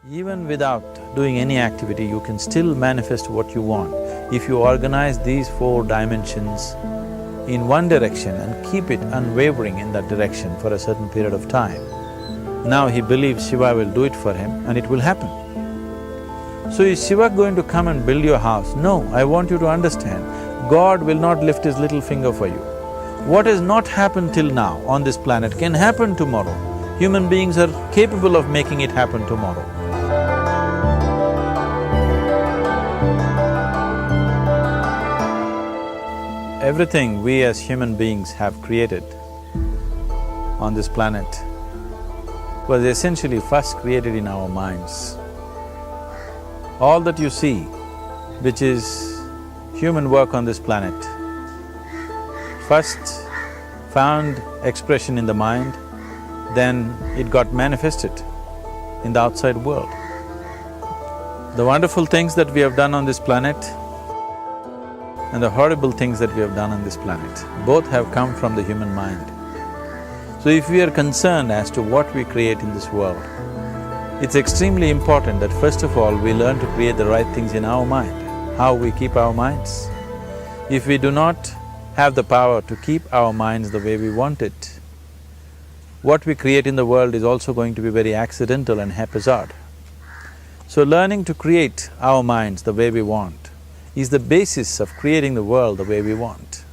Even without doing any activity, you can still manifest what you want. If you organize these four dimensions in one direction and keep it unwavering in that direction for a certain period of time, now he believes Shiva will do it for him and it will happen. So is Shiva going to come and build your house? No, I want you to understand, God will not lift his little finger for you. What has not happened till now on this planet can happen tomorrow. Human beings are capable of making it happen tomorrow. Everything we as human beings have created on this planet was essentially first created in our minds. All that you see, which is human work on this planet, first found expression in the mind, then it got manifested in the outside world. The wonderful things that we have done on this planet and the horrible things that we have done on this planet, both have come from the human mind. So if we are concerned as to what we create in this world, it's extremely important that first of all we learn to create the right things in our mind, how we keep our minds. If we do not have the power to keep our minds the way we want it, what we create in the world is also going to be very accidental and haphazard. So learning to create our minds the way we want is the basis of creating the world the way we want.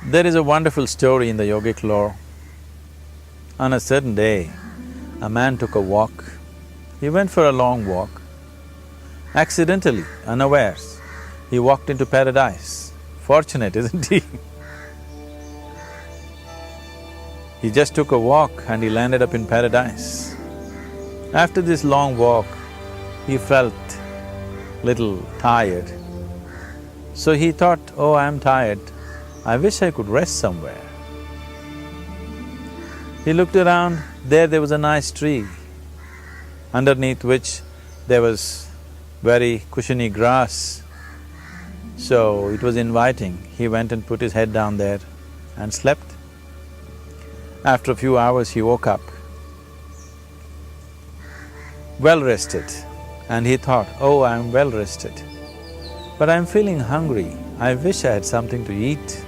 There is a wonderful story in the yogic lore. On a certain day, a man took a walk. He went for a long walk. Accidentally, unawares, he walked into paradise. Fortunate, isn't he? He just took a walk and he landed up in paradise. After this long walk, he felt little tired. So he thought, oh, I'm tired, I wish I could rest somewhere. He looked around, there was a nice tree, underneath which there was very cushiony grass. So it was inviting. He went and put his head down there and slept. After a few hours, he woke up, well rested, and he thought, oh, I'm well rested, but I'm feeling hungry, I wish I had something to eat.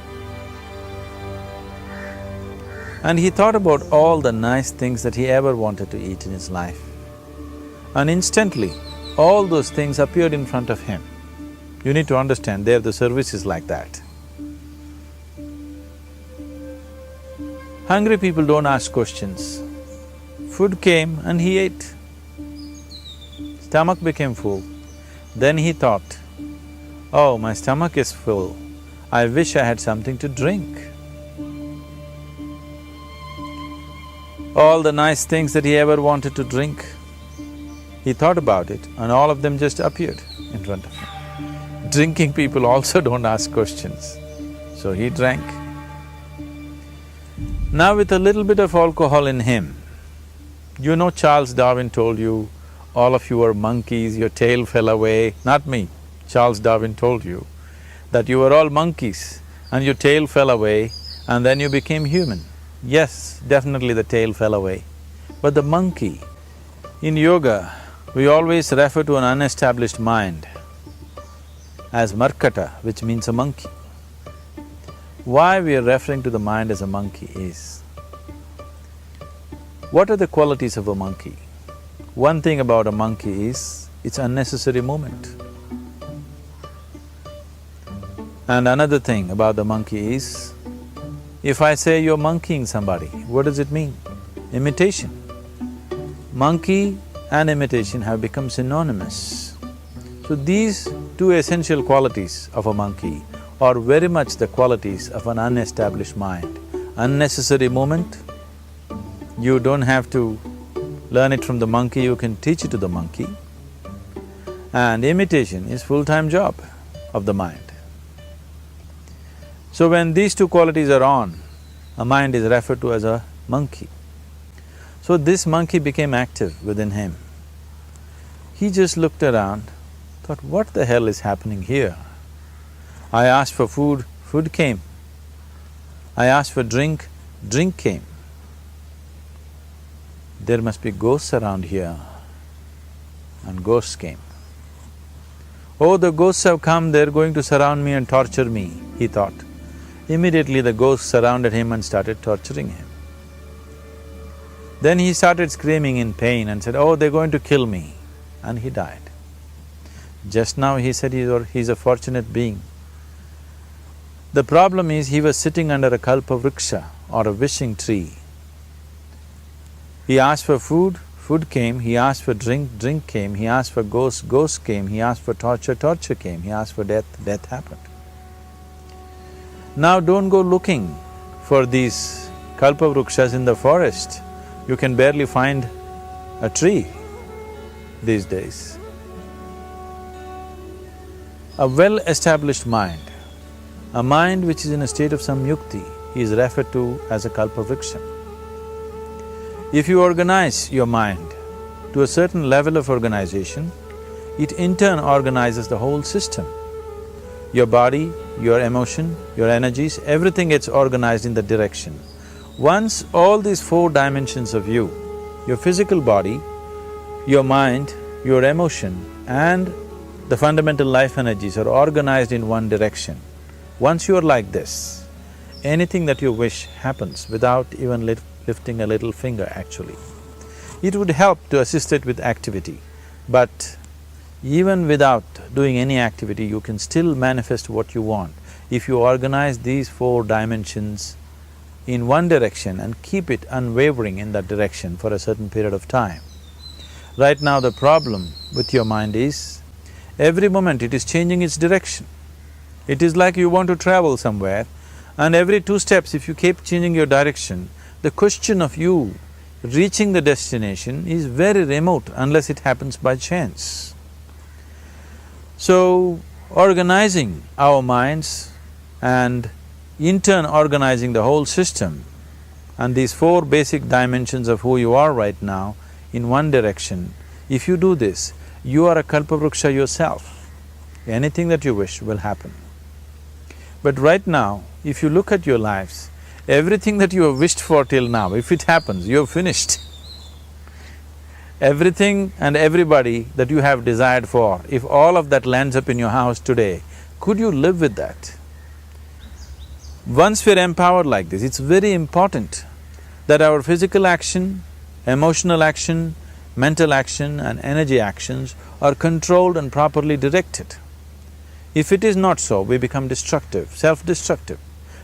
And he thought about all the nice things that he ever wanted to eat in his life. And instantly, all those things appeared in front of him. You need to understand, there the service is like that. Hungry people don't ask questions. Food came and he ate. Stomach became full. Then he thought, oh, my stomach is full, I wish I had something to drink. All the nice things that he ever wanted to drink, he thought about it and all of them just appeared in front of him. Drinking people also don't ask questions, so he drank. Now with a little bit of alcohol in him, you know Charles Darwin told you, all of you are monkeys, your tail fell away. Not me, Charles Darwin told you that you were all monkeys and your tail fell away and then you became human. Yes, definitely the tail fell away. But the monkey, in yoga, we always refer to an unestablished mind as markata, which means a monkey. Why we are referring to the mind as a monkey is, what are the qualities of a monkey? One thing about a monkey is, it's unnecessary movement. And another thing about the monkey is, if I say you're monkeying somebody, what does it mean? Imitation. Monkey and imitation have become synonymous. So these two essential qualities of a monkey are very much the qualities of an unestablished mind. Unnecessary movement, you don't have to learn it from the monkey, you can teach it to the monkey. And imitation is full-time job of the mind. So when these two qualities are on, a mind is referred to as a monkey. So this monkey became active within him. He just looked around, thought, what the hell is happening here? I asked for food, food came. I asked for drink, drink came. There must be ghosts around here. and ghosts came. Oh, the ghosts have come, they're going to surround me and torture me, he thought. Immediately the ghosts surrounded him and started torturing him. Then he started screaming in pain and said, oh, they're going to kill me, and he died. Just now he said he's a fortunate being. The problem is he was sitting under a kalpavriksha or a wishing tree. He asked for food, food came, he asked for drink, drink came, he asked for ghost, ghost came, he asked for torture, torture came, he asked for death, death happened. Now don't go looking for these kalpavrukshas in the forest. You can barely find a tree these days. A well-established mind, a mind which is in a state of samyukti, is referred to as a kalpavriksha. If you organize your mind to a certain level of organization, it in turn organizes the whole system. Your body, your emotion, your energies, everything gets organized in that direction. Once all these four dimensions of you, your physical body, your mind, your emotion and the fundamental life energies are organized in one direction, once you are like this, anything that you wish happens without even lifting a little finger actually. It would help to assist it with activity, but even without doing any activity, you can still manifest what you want if you organize these four dimensions in one direction and keep it unwavering in that direction for a certain period of time. Right now the problem with your mind is, every moment it is changing its direction. It is like you want to travel somewhere and every 2 steps if you keep changing your direction, the question of you reaching the destination is very remote unless it happens by chance. So, organizing our minds and in turn organizing the whole system and these four basic dimensions of who you are right now in one direction, if you do this, you are a kalpavruksha yourself. Anything that you wish will happen. But right now, if you look at your lives, everything that you have wished for till now, if it happens, you have finished. Everything and everybody that you have desired for, if all of that lands up in your house today, could you live with that? Once we're empowered like this, it's very important that our physical action, emotional action, mental action and energy actions are controlled and properly directed. If it is not so, we become destructive, self-destructive.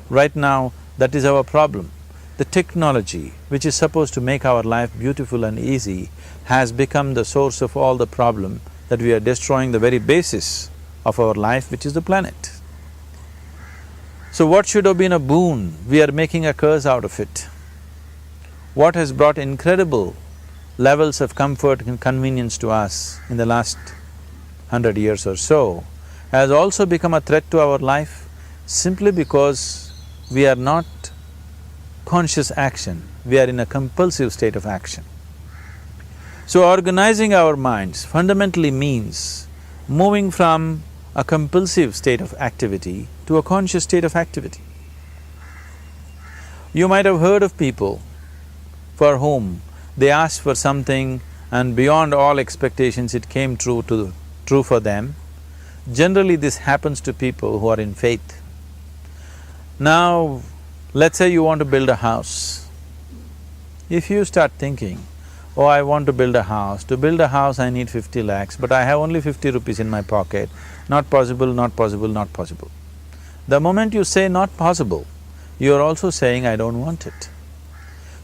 Right now, that is our problem. The technology, which is supposed to make our life beautiful and easy, has become the source of all the problem that we are destroying the very basis of our life, which is the planet. So what should have been a boon, we are making a curse out of it. What has brought incredible levels of comfort and convenience to us in the last 100 years or so has also become a threat to our life simply because we are not conscious action, we are in a compulsive state of action. So organizing our minds fundamentally means moving from a compulsive state of activity to a conscious state of activity. You might have heard of people for whom they asked for something and beyond all expectations it came true for them. Generally this happens to people who are in faith. Now, let's say you want to build a house. If you start thinking, oh, I want to build a house. To build a house I need 50 lakhs, but I have only 50 rupees in my pocket. Not possible, not possible, not possible. The moment you say not possible, you are also saying I don't want it.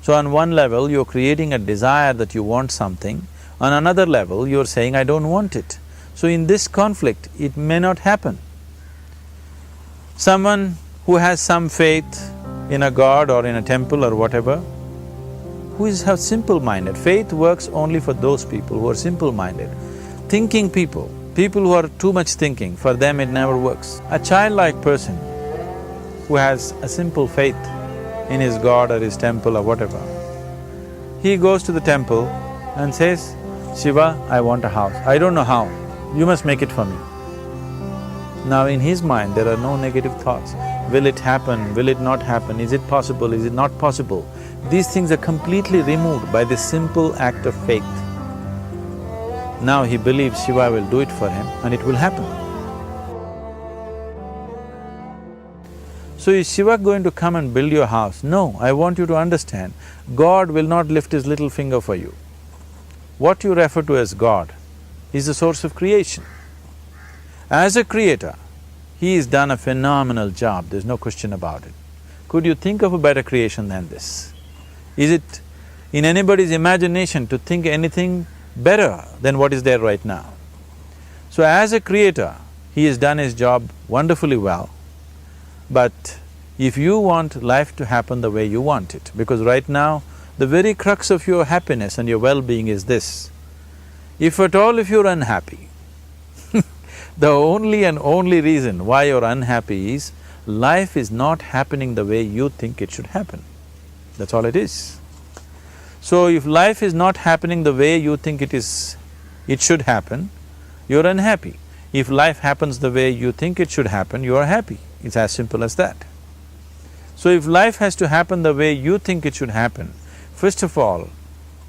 So on one level, you're creating a desire that you want something, on another level, you're saying I don't want it. So in this conflict, it may not happen. Someone who has some faith in a god or in a temple or whatever, who is simple-minded. Faith works only for those people who are simple-minded. Thinking people, people who are too much thinking, for them it never works. A childlike person who has a simple faith in his god or his temple or whatever, he goes to the temple and says, Shiva, I want a house. I don't know how, you must make it for me. Now in his mind there are no negative thoughts. Will it happen? Will it not happen? Is it possible? Is it not possible? These things are completely removed by this simple act of faith. Now he believes Shiva will do it for him and it will happen. So is Shiva going to come and build your house? No, I want you to understand, God will not lift his little finger for you. What you refer to as God is the source of creation. As a creator, he has done a phenomenal job, there's no question about it. Could you think of a better creation than this? Is it in anybody's imagination to think anything better than what is there right now? So as a creator, he has done his job wonderfully well. But if you want life to happen the way you want it, because right now, the very crux of your happiness and your well-being is this. If at all if you're unhappy, the only and only reason why you're unhappy is life is not happening the way you think it should happen. That's all it is. So if life is not happening the way you think it should happen, you're unhappy. If life happens the way you think it should happen, you are happy. It's as simple as that. So if life has to happen the way you think it should happen, first of all,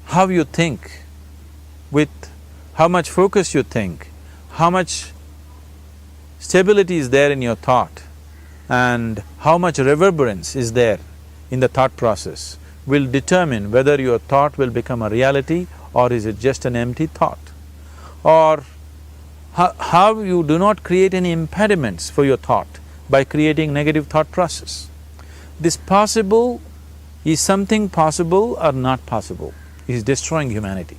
how you think, with how much focus you think, how much stability is there in your thought, and how much reverberance is there in the thought process will determine whether your thought will become a reality or is it just an empty thought. Or how you do not create any impediments for your thought by creating negative thought process. This possible is something possible or not possible, is destroying humanity.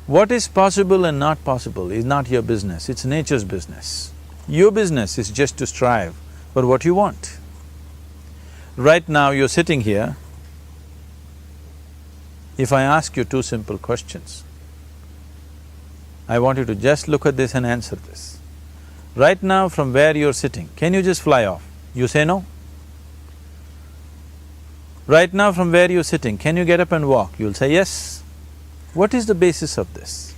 What is possible and not possible is not your business, it's nature's business. Your business is just to strive for what you want. Right now you're sitting here, if I ask you two simple questions, I want you to just look at this and answer this. Right now from where you're sitting, can you just fly off? You say no. Right now from where you're sitting, can you get up and walk? You'll say yes. What is the basis of this?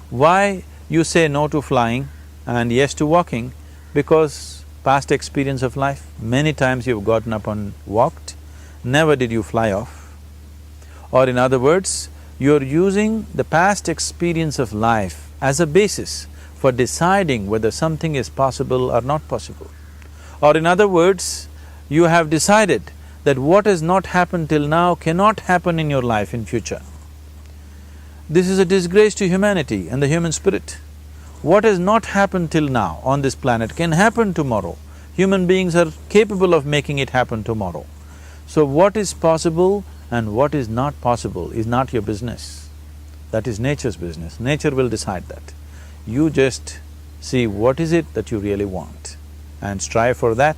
Why you say no to flying and yes to walking? Because past experience of life, many times you've gotten up and walked, never did you fly off. Or in other words, you're using the past experience of life as a basis for deciding whether something is possible or not possible. Or in other words, you have decided that what has not happened till now cannot happen in your life in future. This is a disgrace to humanity and the human spirit. What has not happened till now on this planet can happen tomorrow. Human beings are capable of making it happen tomorrow. So what is possible and what is not possible is not your business. That is nature's business. Nature will decide that. You just see what is it that you really want and strive for that.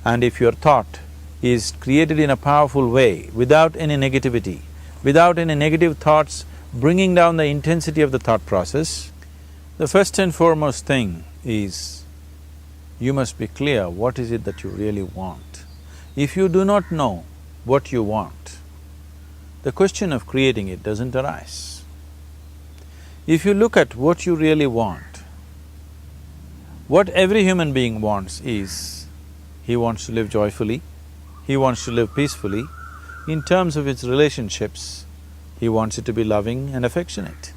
And if your thought is created in a powerful way, without any negativity, without any negative thoughts bringing down the intensity of the thought process, the first and foremost thing is you must be clear what is it that you really want. If you do not know what you want, the question of creating it doesn't arise. If you look at what you really want, what every human being wants is, he wants to live joyfully, he wants to live peacefully. In terms of its relationships, he wants it to be loving and affectionate.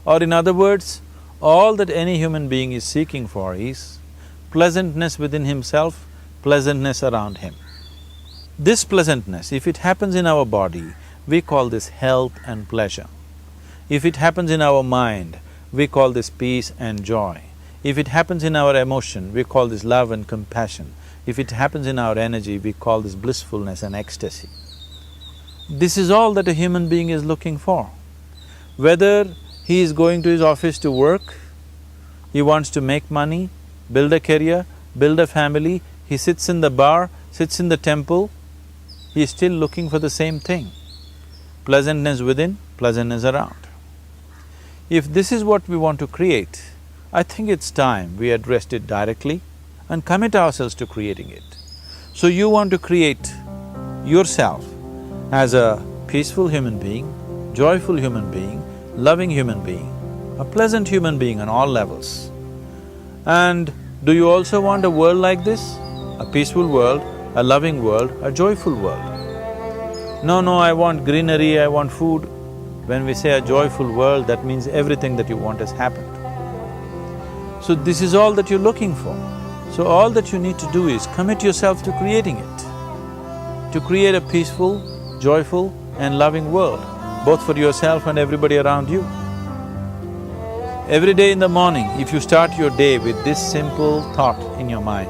Or in other words, all that any human being is seeking for is pleasantness within himself, pleasantness around him. This pleasantness, if it happens in our body, we call this health and pleasure. If it happens in our mind, we call this peace and joy. If it happens in our emotion, we call this love and compassion. If it happens in our energy, we call this blissfulness and ecstasy. This is all that a human being is looking for. Whether he is going to his office to work, he wants to make money, build a career, build a family, he sits in the bar, sits in the temple, he is still looking for the same thing. Pleasantness within, pleasantness around. If this is what we want to create, I think it's time we addressed it directly and commit ourselves to creating it. So you want to create yourself as a peaceful human being, joyful human being, loving human being, a pleasant human being on all levels. And do you also want a world like this? A peaceful world, a loving world, a joyful world? No, I want greenery, I want food. When we say a joyful world, that means everything that you want has happened. So this is all that you're looking for. So all that you need to do is commit yourself to creating it, to create a peaceful, joyful and loving world, both for yourself and everybody around you. Every day in the morning, if you start your day with this simple thought in your mind,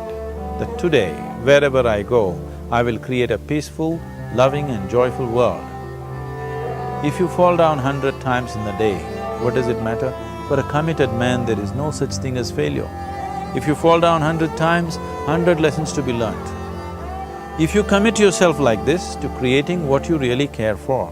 that today, wherever I go, I will create a peaceful, loving and joyful world. If you fall down 100 times in the day, what does it matter? For a committed man, there is no such thing as failure. If you fall down 100 times, 100 lessons to be learnt. If you commit yourself like this to creating what you really care for,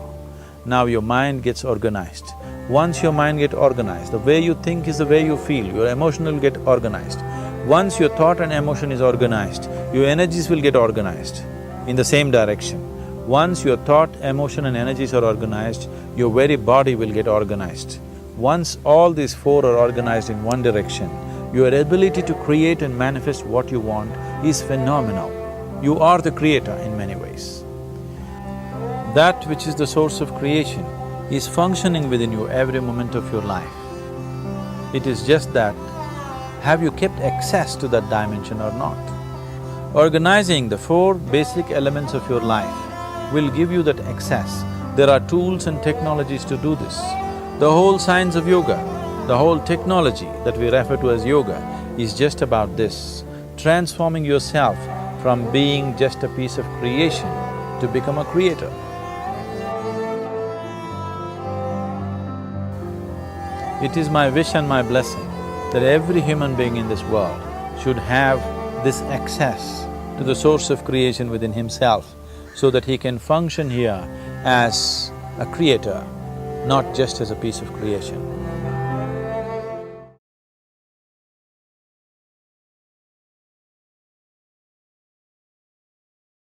now your mind gets organized. Once your mind gets organized, the way you think is the way you feel, your emotion will get organized. Once your thought and emotion is organized, your energies will get organized in the same direction. Once your thought, emotion and energies are organized, your very body will get organized. Once all these four are organized in one direction, your ability to create and manifest what you want is phenomenal. You are the creator in many ways. That which is the source of creation is functioning within you every moment of your life. It is just that, have you kept access to that dimension or not? Organizing the four basic elements of your life will give you that access. There are tools and technologies to do this. The whole science of yoga, the whole technology that we refer to as yoga is just about this, transforming yourself from being just a piece of creation to become a creator. It is my wish and my blessing that every human being in this world should have this access to the source of creation within himself so that he can function here as a creator, not just as a piece of creation.